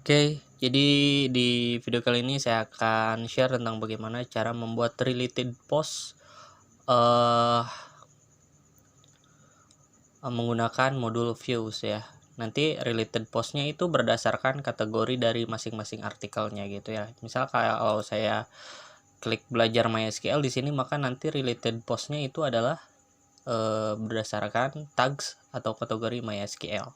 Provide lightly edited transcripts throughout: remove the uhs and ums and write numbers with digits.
Oke, jadi di video kali ini saya akan share tentang bagaimana cara membuat related post eh menggunakan modul views ya. Nanti related postnya itu berdasarkan kategori dari masing-masing artikelnya gitu ya. Misal kalau saya klik belajar MySQL di sini, maka nanti related postnya itu adalah berdasarkan tags atau kategori MySQL.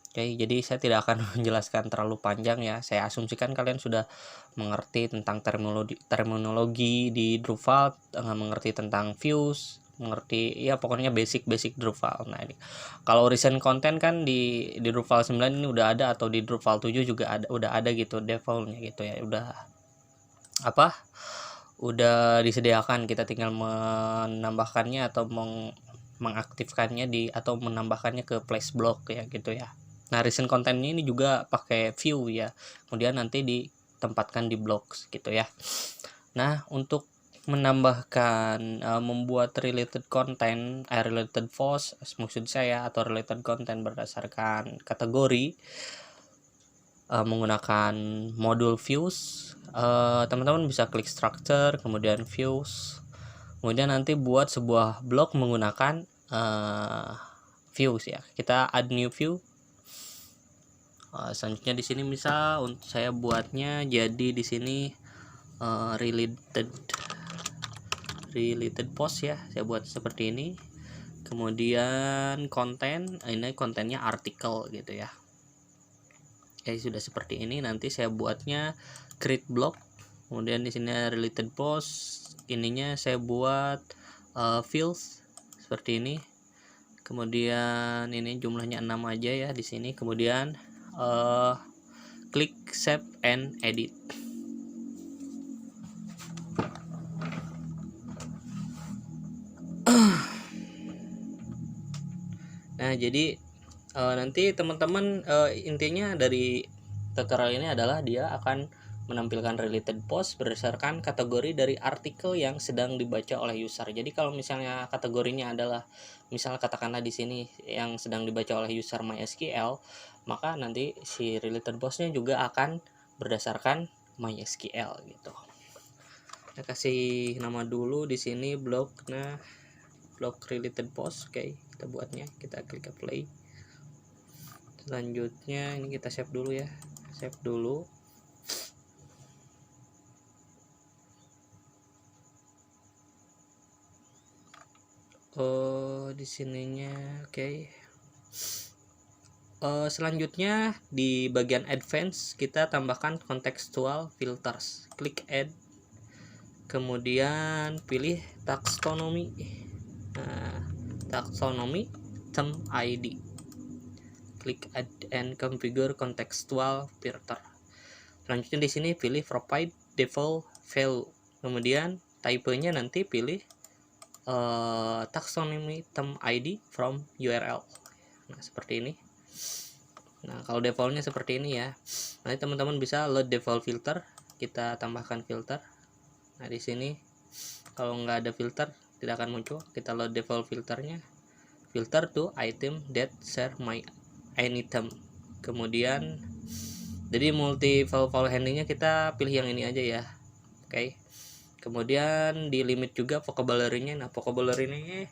Oke, jadi saya tidak akan menjelaskan terlalu panjang ya. Saya asumsikan kalian sudah mengerti tentang terminologi di Drupal, mengerti tentang views, mengerti ya pokoknya basic Drupal. Nah, ini kalau recent content kan di Drupal 9 ini udah ada, atau di Drupal 7 juga ada, udah ada gitu defaultnya gitu ya. Udah apa? Udah disediakan, kita tinggal menambahkannya atau mengaktifkannya atau menambahkannya ke place block ya gitu ya. Nah, recent contentnya ini juga pakai view ya, kemudian nanti ditempatkan di blocks gitu ya. Nah, untuk menambahkan membuat related content, related post maksud saya, atau related content berdasarkan kategori menggunakan modul views, teman-teman bisa klik structure, kemudian views, kemudian nanti buat sebuah blok menggunakan views ya. Kita add new view. Selanjutnya di sini misal untuk saya buatnya jadi di sini related post ya, saya buat seperti ini. Kemudian konten, ini kontennya artikel gitu ya. Oke, sudah seperti ini. Nanti saya buatnya create block, kemudian di sini related post, ininya saya buat fields seperti ini. Kemudian ini jumlahnya 6 aja ya di sini. Kemudian klik save and edit. Nah, jadi nanti teman-teman intinya dari tutorial ini adalah dia akan menampilkan related post berdasarkan kategori dari artikel yang sedang dibaca oleh user. Jadi kalau misalnya kategorinya adalah misal katakanlah di sini yang sedang dibaca oleh user MySQL, maka nanti si related postnya juga akan berdasarkan MySQL gitu. Kita kasih nama dulu di sini blog, nah blog related post. Oke, kita buatnya, kita klik apply. Selanjutnya ini kita save dulu ya, save dulu. Di sininya oke. Selanjutnya di bagian advance kita tambahkan contextual filters. Klik add, kemudian pilih taxonomy. Nah, taxonomy term ID. Klik add and configure contextual filter. Selanjutnya di sini pilih provide default value. Kemudian typenya nanti pilih taxonomy term ID from URL. Nah, seperti ini. Nah, kalau defaultnya seperti ini ya. Nanti teman-teman bisa load default filter, kita tambahkan filter. Nah, di sini kalau nggak ada filter tidak akan muncul. Kita load default filternya. Filter to item that share my item. Kemudian jadi multi file handlingnya kita pilih yang ini aja ya. Oke. Kemudian di limit juga vocabulary-nya. Nah, vocabulary ini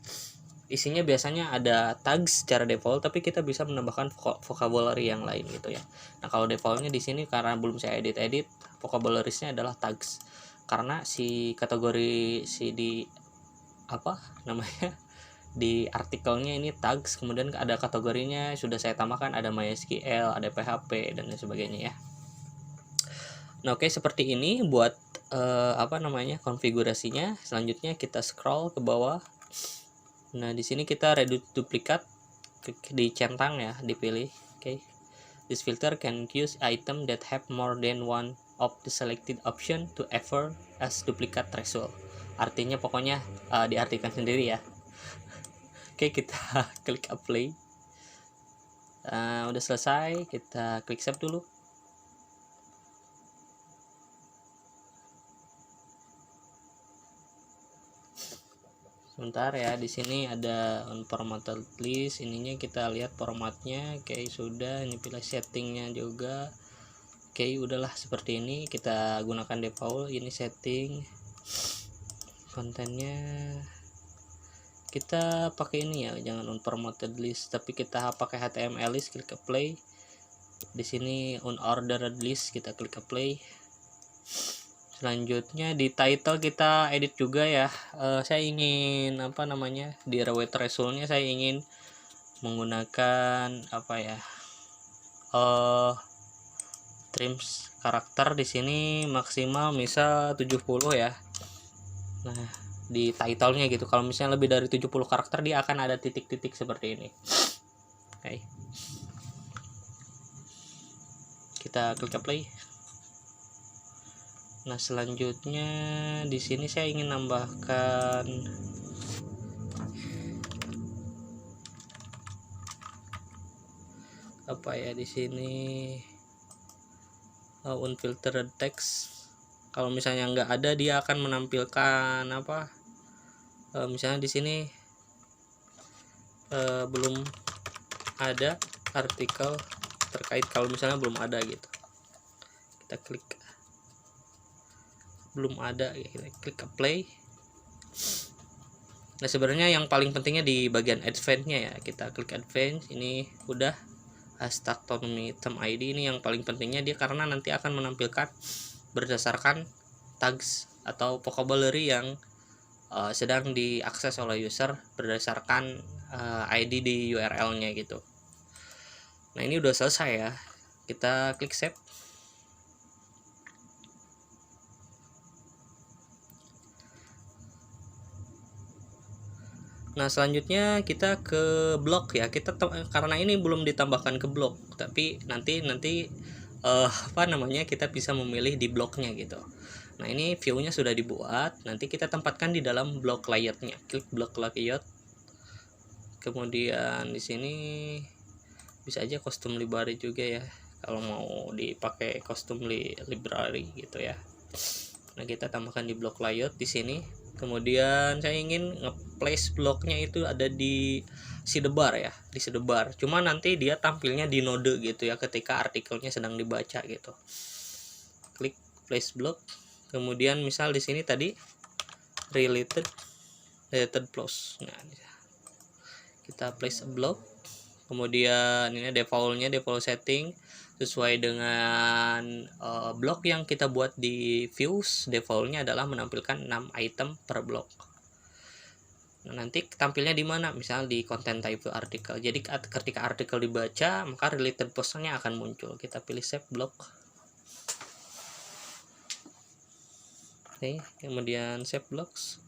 isinya biasanya ada tags secara default, tapi kita bisa menambahkan vocabulary yang lain gitu ya. Nah, kalau defaultnya di sini karena belum saya edit, vocabulary-nya adalah tags. Karena si kategori di apa namanya di artikelnya ini tags, kemudian ada kategorinya sudah saya tambahkan, ada MySQL, ada PHP dan lain sebagainya ya. Nah, oke, seperti ini buat konfigurasinya. Selanjutnya kita scroll ke bawah. Nah, di sini kita reduce duplikat, dicentang ya, dipilih. Oke. This filter can use item that have more than one of the selected option to offer as duplicate threshold. Artinya pokoknya diartikan sendiri ya. Oke, kita klik apply. Udah selesai, kita klik save dulu. Sebentar ya, di sini ada unformatted list, ininya kita lihat formatnya. Oke, sudah, ini pilih settingnya juga. Oke, udahlah seperti ini, kita gunakan default. Ini setting kontennya, kita pakai ini ya, jangan unformatted list, tapi kita pakai HTML list. Klik apply. Di sini unordered list, kita klik apply. Selanjutnya di title kita edit juga ya. Saya ingin apa namanya, di rewet resultnya saya ingin menggunakan apa ya, trims karakter di sini maksimal misal 70 ya. Nah, di titlenya gitu, kalau misalnya lebih dari 70 karakter dia akan ada titik-titik seperti ini. Oke, kita klik apply. Nah, selanjutnya di sini saya ingin nambahkan apa ya, di sini unfiltered text. Kalau misalnya nggak ada, dia akan menampilkan apa? Misalnya di sini belum ada artikel terkait, kalau misalnya belum ada gitu, kita klik belum ada, kita klik apply. Nah, sebenarnya yang paling pentingnya di bagian advance-nya ya, kita klik advance. Ini udah hashtag item ID, ini yang paling pentingnya dia, karena nanti akan menampilkan berdasarkan tags atau vocabulary yang sedang diakses oleh user berdasarkan ID di URL-nya gitu. Nah, ini udah selesai ya, kita klik save. Nah, selanjutnya kita ke blog ya. Karena ini belum ditambahkan ke blog, tapi nanti apa namanya, kita bisa memilih di blognya gitu. Nah, ini view-nya sudah dibuat, nanti kita tempatkan di dalam blog layout-nya. Klik blog layout. Kemudian di sini bisa aja custom library juga ya, kalau mau dipakai custom library gitu ya. Nah, kita tambahkan di blog layout di sini. Kemudian saya ingin nge-place bloknya itu ada di sidebar ya, di sidebar. Cuma nanti dia tampilnya di node gitu ya, ketika artikelnya sedang dibaca gitu. Klik place block. Kemudian misal di sini tadi related plus. Nah, kita place a block. Kemudian ini default setting sesuai dengan blok yang kita buat di views. Defaultnya adalah menampilkan 6 item per blok. Nah, nanti tampilnya di mana? Misal di content type artikel. Jadi ketika artikel dibaca, maka related postnya akan muncul. Kita pilih save block. Oke, kemudian save blocks.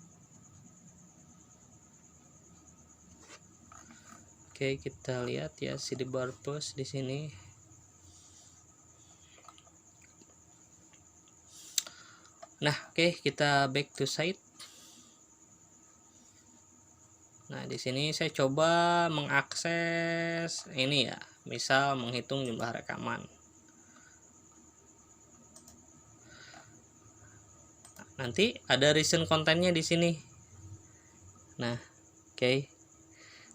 Oke, kita lihat ya sidebar post di sini. Nah, oke, kita back to site. Nah, di sini saya coba mengakses ini ya, misal menghitung jumlah rekaman. Nanti ada recent kontennya di sini. Nah, oke.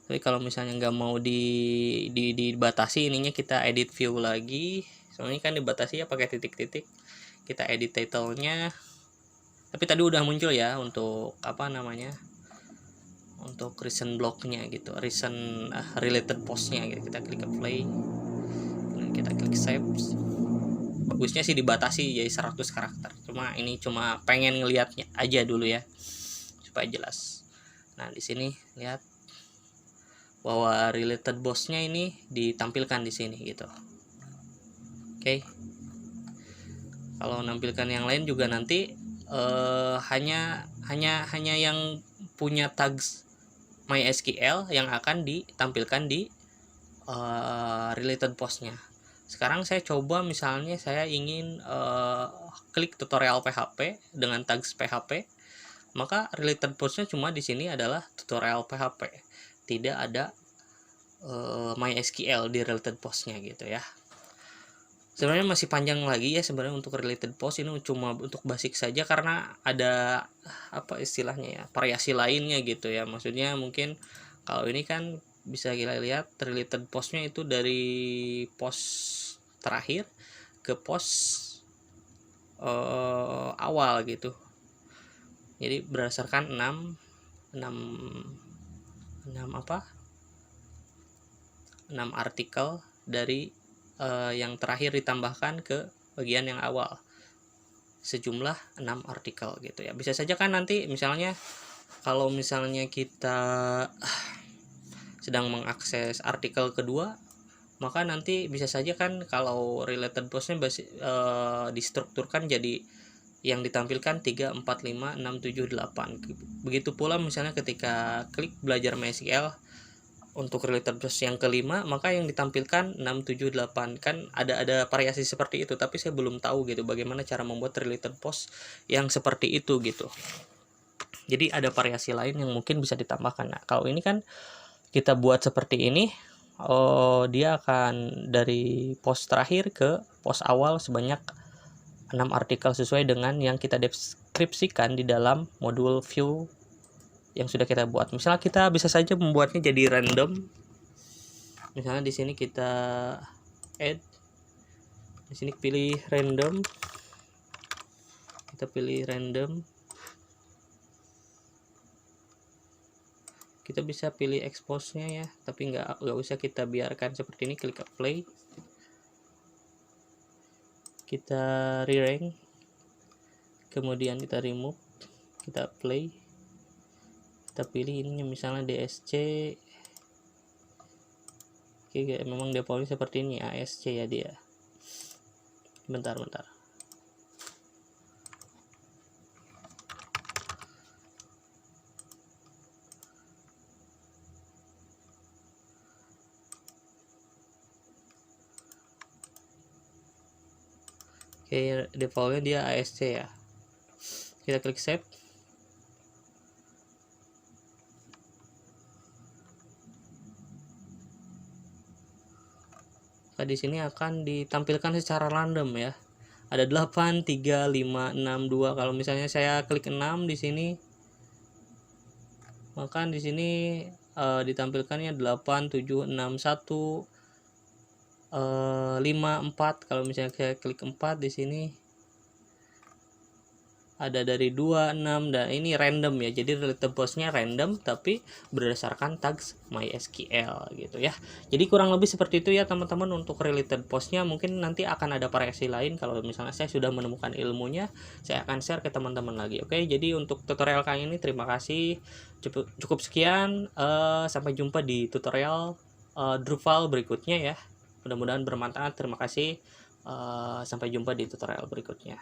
Tapi kalau misalnya nggak mau dibatasi ininya, kita edit view lagi. Soalnya kan dibatasi ya pakai titik-titik. Kita edit title-nya. Tapi tadi udah muncul ya untuk apa namanya? Untuk recent blog-nya gitu, recent related post-nya gitu. Kita klik apply. Dan kita klik save. Bagusnya sih dibatasi jadi 100 karakter. Cuma ini cuma pengen ngelihatnya aja dulu ya, supaya jelas. Nah, di sini lihat bahwa related boss-nya ini ditampilkan di sini gitu. Oke. Kalau nampilkan yang lain juga nanti hanya yang punya tags MySQL yang akan ditampilkan di related post-nya. Sekarang saya coba misalnya saya ingin klik tutorial PHP dengan tags PHP, maka related post-nya cuma di sini adalah tutorial PHP. Tidak ada MySQL di related post-nya gitu ya. Sebenarnya masih panjang lagi ya sebenarnya untuk related post, ini cuma untuk basic saja karena ada apa istilahnya ya, variasi lainnya gitu ya. Maksudnya mungkin kalau ini kan bisa kita lihat related postnya itu dari post terakhir ke post awal gitu. Jadi berdasarkan 6 artikel dari yang terakhir ditambahkan ke bagian yang awal, sejumlah 6 artikel gitu ya. Bisa saja kan nanti misalnya kalau misalnya kita sedang mengakses artikel kedua, maka nanti bisa saja kan kalau related postnya distrukturkan jadi yang ditampilkan 3, 4, 5, 6, 7, 8. Begitu pula misalnya ketika klik belajar MySQL untuk related post yang kelima, maka yang ditampilkan 6, 7, 8. Kan ada variasi seperti itu, tapi saya belum tahu gitu bagaimana cara membuat related post yang seperti itu gitu. Jadi ada variasi lain yang mungkin bisa ditambahkan. Nah, kalau ini kan kita buat seperti ini, dia akan dari post terakhir ke post awal sebanyak 6 artikel sesuai dengan yang kita deskripsikan di dalam modul view yang sudah kita buat. Misalnya kita bisa saja membuatnya jadi random. Misalnya di sini kita add, di sini pilih random, kita pilih random, kita bisa pilih expose-nya ya, tapi nggak usah kita biarkan seperti ini. Klik apply, kita re-rank, kemudian kita remove, kita apply, kita pilih ininya misalnya DSC. Oke, memang defaultnya seperti ini, ASC ya dia. Bentar. Oke, defaultnya dia ASC ya. Kita klik save. Nah, di sini akan ditampilkan secara random ya. Ada 8, 3, 5, 6, 2. Kalau misalnya saya klik 6 di sini, maka di sini ditampilkannya 8, 7, 6, 1, 5, 4. Kalau misalnya saya klik 4 di sini ada dari 2, 6, dan ini random ya. Jadi related postnya random tapi berdasarkan tags MySQL gitu ya. Jadi kurang lebih seperti itu ya teman-teman untuk related postnya. Mungkin nanti akan ada variasi lain kalau misalnya saya sudah menemukan ilmunya, saya akan share ke teman-teman lagi. Oke, jadi untuk tutorial kali ini terima kasih. Cukup sekian, sampai jumpa di tutorial Drupal berikutnya ya. Mudah-mudahan bermanfaat. Terima kasih. Sampai jumpa di tutorial berikutnya.